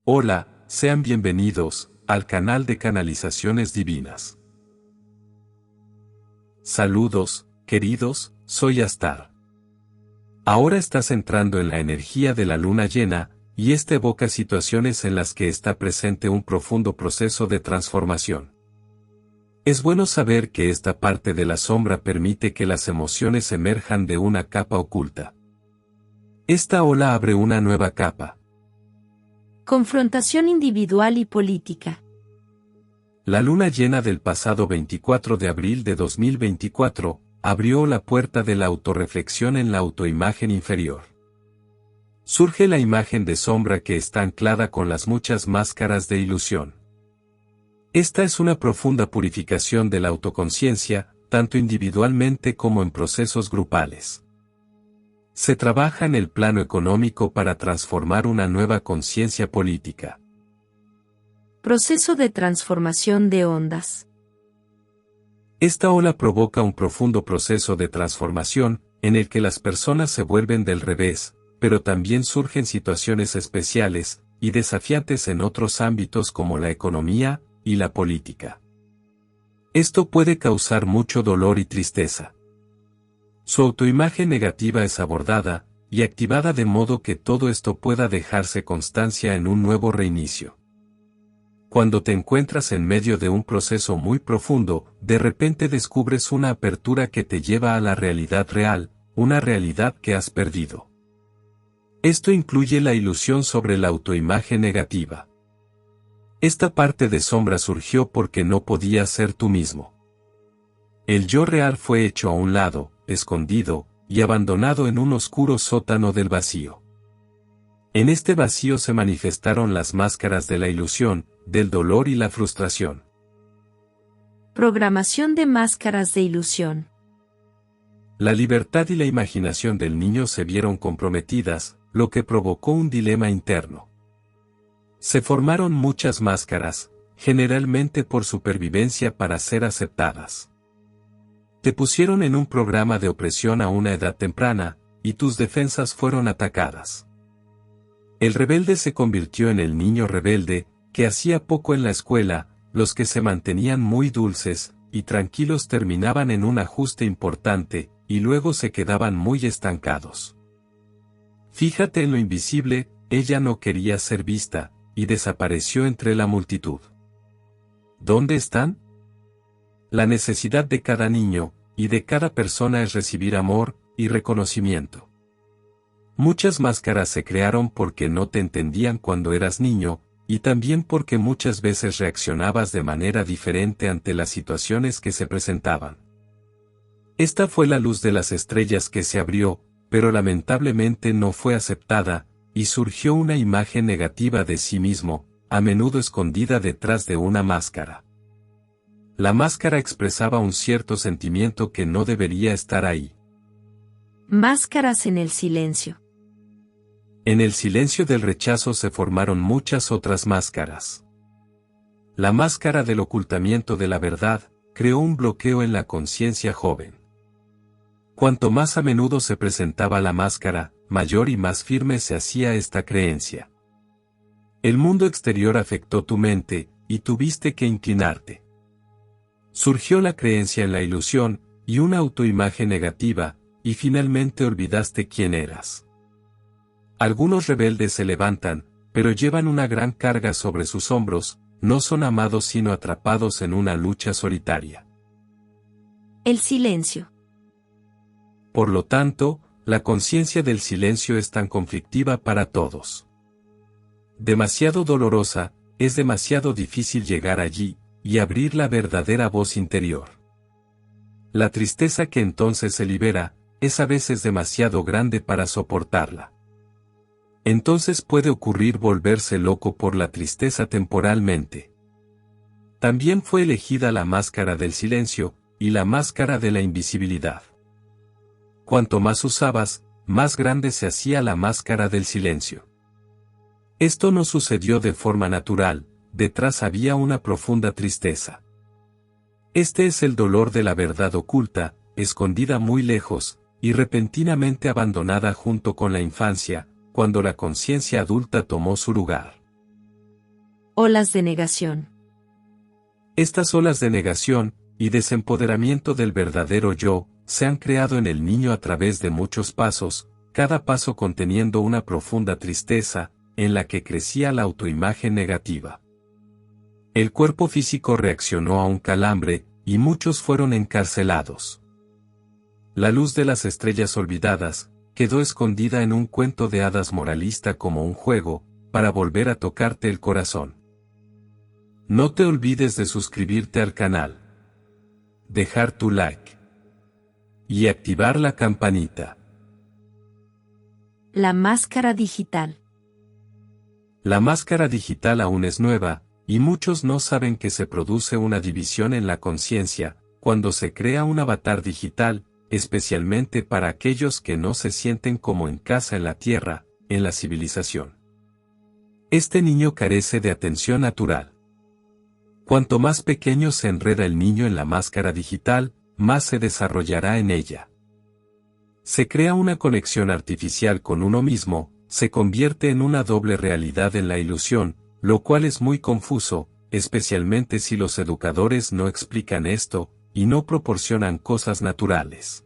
Hola, sean bienvenidos al canal de Canalizaciones Divinas. Saludos, queridos, soy Astar. Ahora estás entrando en la energía de la luna llena, y evoca situaciones en las que está presente un profundo proceso de transformación. Es bueno saber que esta parte de la sombra permite que las emociones emerjan de una capa oculta. Esta ola abre una nueva capa. Confrontación individual y política. La luna llena del pasado 24 de abril de 2024, abrió la puerta de la autorreflexión en la autoimagen inferior. Surge la imagen de sombra que está anclada con las muchas máscaras de ilusión. Esta es una profunda purificación de la autoconciencia, tanto individualmente como en procesos grupales. Se trabaja en el plano económico para transformar una nueva conciencia política. Proceso de transformación de ondas. Esta ola provoca un profundo proceso de transformación, en el que las personas se vuelven del revés, pero también surgen situaciones especiales y desafiantes en otros ámbitos como la economía y la política. Esto puede causar mucho dolor y tristeza. Su autoimagen negativa es abordada y activada de modo que todo esto pueda dejarse constancia en un nuevo reinicio. Cuando te encuentras en medio de un proceso muy profundo, de repente descubres una apertura que te lleva a la realidad real, una realidad que has perdido. Esto incluye la ilusión sobre la autoimagen negativa. Esta parte de sombra surgió porque no podías ser tú mismo. El yo real fue hecho a un lado, escondido, y abandonado en un oscuro sótano del vacío. En este vacío se manifestaron las máscaras de la ilusión, del dolor y la frustración. Programación de máscaras de ilusión. La libertad y la imaginación del niño se vieron comprometidas, lo que provocó un dilema interno. Se formaron muchas máscaras, generalmente por supervivencia para ser aceptadas. Te pusieron en un programa de opresión a una edad temprana, y tus defensas fueron atacadas. El rebelde se convirtió en el niño rebelde, que hacía poco en la escuela, los que se mantenían muy dulces y tranquilos terminaban en un ajuste importante, y luego se quedaban muy estancados. Fíjate en lo invisible, ella no quería ser vista, y desapareció entre la multitud. ¿Dónde están? La necesidad de cada niño, y de cada persona es recibir amor y reconocimiento. Muchas máscaras se crearon porque no te entendían cuando eras niño, y también porque muchas veces reaccionabas de manera diferente ante las situaciones que se presentaban. Esta fue la luz de las estrellas que se abrió, pero lamentablemente no fue aceptada, y surgió una imagen negativa de sí mismo, a menudo escondida detrás de una máscara. La máscara expresaba un cierto sentimiento que no debería estar ahí. Máscaras en el silencio. En el silencio del rechazo se formaron muchas otras máscaras. La máscara del ocultamiento de la verdad creó un bloqueo en la conciencia joven. Cuanto más a menudo se presentaba la máscara, mayor y más firme se hacía esta creencia. El mundo exterior afectó tu mente, y tuviste que inclinarte. Surgió la creencia en la ilusión, y una autoimagen negativa, y finalmente olvidaste quién eras. Algunos rebeldes se levantan, pero llevan una gran carga sobre sus hombros, no son amados sino atrapados en una lucha solitaria. El silencio. Por lo tanto, la conciencia del silencio es tan conflictiva para todos. Demasiado dolorosa, es demasiado difícil llegar allí, y abrir la verdadera voz interior. La tristeza que entonces se libera, es a veces demasiado grande para soportarla. Entonces puede ocurrir volverse loco por la tristeza temporalmente. También fue elegida la máscara del silencio, y la máscara de la invisibilidad. Cuanto más usabas, más grande se hacía la máscara del silencio. Esto no sucedió de forma natural, detrás había una profunda tristeza. Este es el dolor de la verdad oculta, escondida muy lejos, y repentinamente abandonada junto con la infancia, cuando la conciencia adulta tomó su lugar. Olas de negación. Estas olas de negación y desempoderamiento del verdadero yo se han creado en el niño a través de muchos pasos, cada paso conteniendo una profunda tristeza, en la que crecía la autoimagen negativa. El cuerpo físico reaccionó a un calambre, y muchos fueron encarcelados. La luz de las estrellas olvidadas quedó escondida en un cuento de hadas moralista como un juego, para volver a tocarte el corazón. No te olvides de suscribirte al canal, dejar tu like y activar la campanita. La máscara digital. La máscara digital aún es nueva, y muchos no saben que se produce una división en la conciencia, cuando se crea un avatar digital, especialmente para aquellos que no se sienten como en casa en la Tierra, en la civilización. Este niño carece de atención natural. Cuanto más pequeño se enreda el niño en la máscara digital, más se desarrollará en ella. Se crea una conexión artificial con uno mismo, se convierte en una doble realidad en la ilusión, lo cual es muy confuso, especialmente si los educadores no explican esto, y no proporcionan cosas naturales.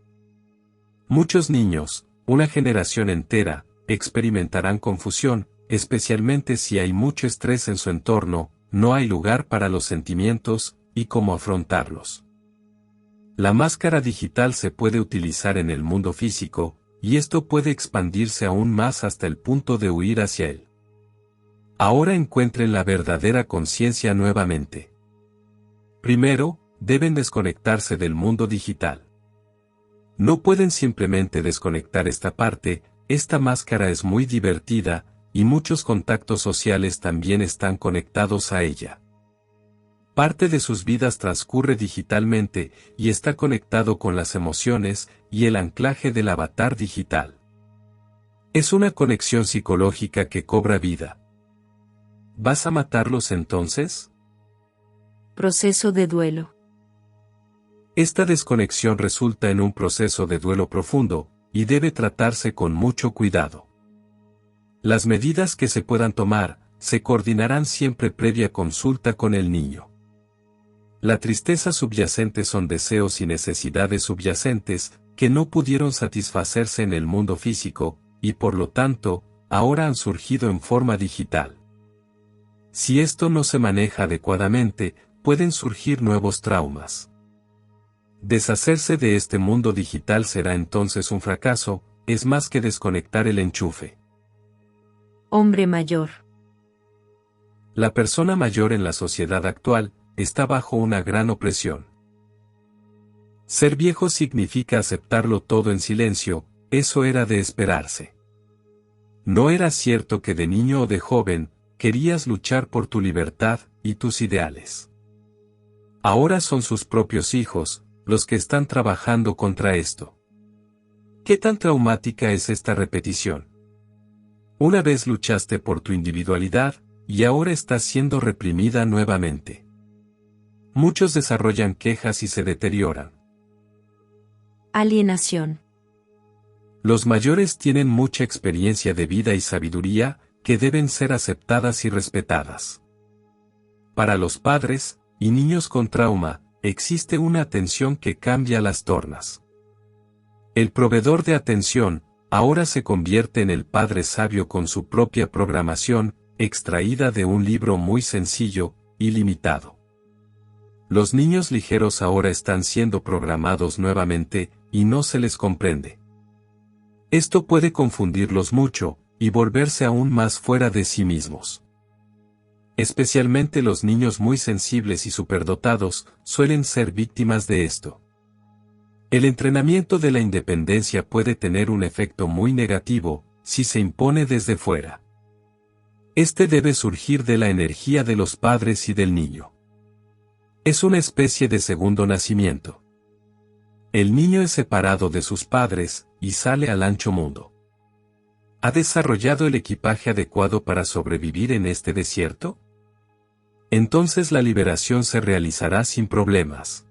Muchos niños, una generación entera, experimentarán confusión, especialmente si hay mucho estrés en su entorno, no hay lugar para los sentimientos, y cómo afrontarlos. La máscara digital se puede utilizar en el mundo físico, y esto puede expandirse aún más hasta el punto de huir hacia él. Ahora encuentren la verdadera conciencia nuevamente. Primero, deben desconectarse del mundo digital. No pueden simplemente desconectar esta parte, esta máscara es muy divertida, y muchos contactos sociales también están conectados a ella. Parte de sus vidas transcurre digitalmente, y está conectado con las emociones, y el anclaje del avatar digital. Es una conexión psicológica que cobra vida. ¿Vas a matarlos entonces? Proceso de duelo. Esta desconexión resulta en un proceso de duelo profundo, y debe tratarse con mucho cuidado. Las medidas que se puedan tomar, se coordinarán siempre previa consulta con el niño. La tristeza subyacente son deseos y necesidades subyacentes, que no pudieron satisfacerse en el mundo físico, y por lo tanto, ahora han surgido en forma digital. Si esto no se maneja adecuadamente, pueden surgir nuevos traumas. Deshacerse de este mundo digital será entonces un fracaso, es más que desconectar el enchufe. Hombre mayor. La persona mayor en la sociedad actual está bajo una gran opresión. Ser viejo significa aceptarlo todo en silencio, eso era de esperarse. No era cierto que de niño o de joven, querías luchar por tu libertad y tus ideales. Ahora son sus propios hijos, los que están trabajando contra esto. ¿Qué tan traumática es esta repetición? Una vez luchaste por tu individualidad, y ahora estás siendo reprimida nuevamente. Muchos desarrollan quejas y se deterioran. Alienación. Los mayores tienen mucha experiencia de vida y sabiduría, que deben ser aceptadas y respetadas. Para los padres, y niños con trauma, existe una atención que cambia las tornas. El proveedor de atención, ahora se convierte en el padre sabio con su propia programación, extraída de un libro muy sencillo, y limitado. Los niños ligeros ahora están siendo programados nuevamente, y no se les comprende. Esto puede confundirlos mucho, y volverse aún más fuera de sí mismos. Especialmente los niños muy sensibles y superdotados, suelen ser víctimas de esto. El entrenamiento de la independencia puede tener un efecto muy negativo, si se impone desde fuera. Este debe surgir de la energía de los padres y del niño. Es una especie de segundo nacimiento. El niño es separado de sus padres, y sale al ancho mundo. ¿Ha desarrollado el equipaje adecuado para sobrevivir en este desierto? Entonces la liberación se realizará sin problemas.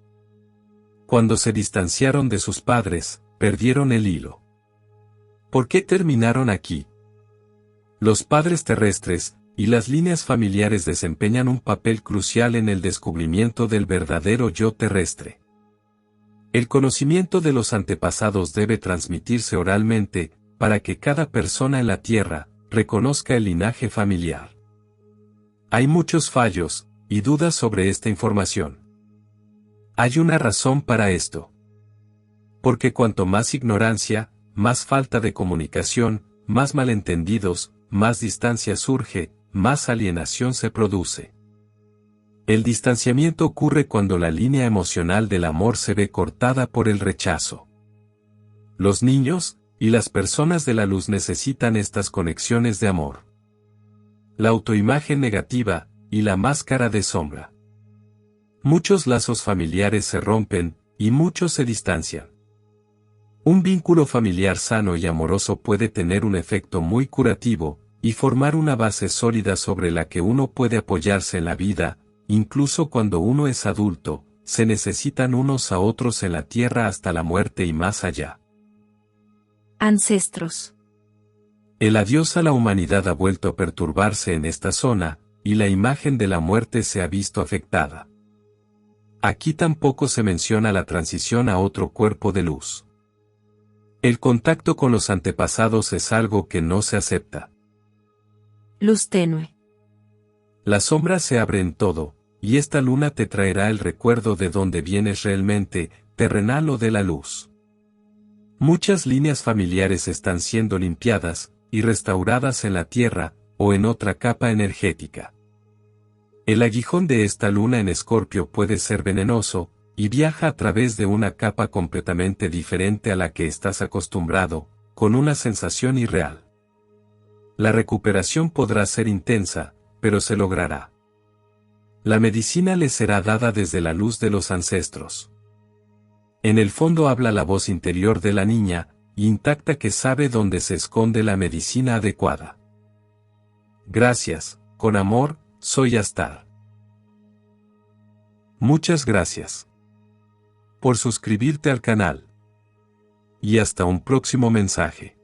Cuando se distanciaron de sus padres, perdieron el hilo. ¿Por qué terminaron aquí? Los padres terrestres, y las líneas familiares desempeñan un papel crucial en el descubrimiento del verdadero yo terrestre. El conocimiento de los antepasados debe transmitirse oralmente, para que cada persona en la Tierra reconozca el linaje familiar. Hay muchos fallos y dudas sobre esta información. Hay una razón para esto. Porque cuanto más ignorancia, más falta de comunicación, más malentendidos, más distancia surge, más alienación se produce. El distanciamiento ocurre cuando la línea emocional del amor se ve cortada por el rechazo. Los niños y las personas de la luz necesitan estas conexiones de amor. La autoimagen negativa y la máscara de sombra. Muchos lazos familiares se rompen y muchos se distancian. Un vínculo familiar sano y amoroso puede tener un efecto muy curativo y formar una base sólida sobre la que uno puede apoyarse en la vida. Incluso cuando uno es adulto, se necesitan unos a otros en la tierra hasta la muerte y más allá. Ancestros. El adiós a la humanidad ha vuelto a perturbarse en esta zona, y la imagen de la muerte se ha visto afectada. Aquí tampoco se menciona la transición a otro cuerpo de luz. El contacto con los antepasados es algo que no se acepta. Luz tenue. La sombra se abre en todo, y esta luna te traerá el recuerdo de dónde vienes realmente, terrenal o de la luz. Muchas líneas familiares están siendo limpiadas y restauradas en la tierra, o en otra capa energética. El aguijón de esta luna en Escorpio puede ser venenoso, y viaja a través de una capa completamente diferente a la que estás acostumbrado, con una sensación irreal. La recuperación podrá ser intensa, pero se logrará. La medicina le será dada desde la luz de los ancestros. En el fondo habla la voz interior de la niña, intacta, que sabe dónde se esconde la medicina adecuada. Gracias, con amor, soy Astar. Muchas gracias por suscribirte al canal. Y hasta un próximo mensaje.